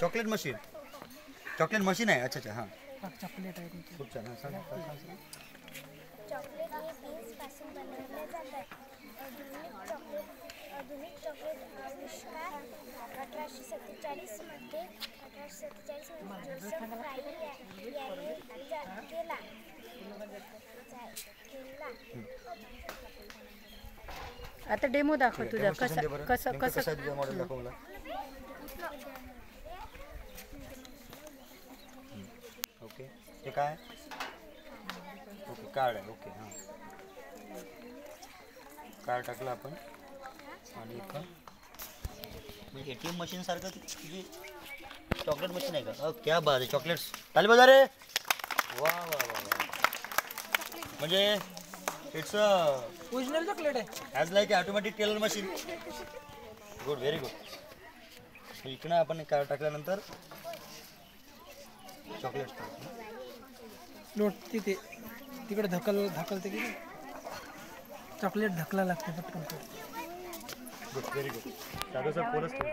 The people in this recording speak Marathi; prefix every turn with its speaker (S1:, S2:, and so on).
S1: चॉकलेट मशीन आहे. अच्छा अच्छा, हां
S2: चॉकलेट आहे ते.
S1: खूप छान. हां सांगा.
S3: चॉकलेट हे बीन्सपासून बनवले जातात. आधुनिक चॉकलेट आविष्कार 1847 मध्ये जोसेफ फ्राय याने केला.
S2: आता डेमो दाखव तुझा कसं
S1: मॉडेल दाखव मला. ओके, हे काय? ओके, कार्ड आहे. ओके, हां कार्ड टाकलं आपण आणि इथं म्हणजे ATM मशीन सारखं तुझी चॉकलेट मशीन आहे का? क्या बात आहे. चॉकलेट्स ताली बजा रे. वा वा वा वा. म्हणजे इट्स
S2: ओरिजिनल चॉकलेट आहे.
S1: As like automatic teller machine. Good, very good. इकडं आपण कार्ड टाकल्यानंतर चॉकलेट्स
S2: लोट तिथे तिकडे ढकलते की चॉकलेट ढकला लागते पटकन.
S1: Good, very good. दादा सर बोलच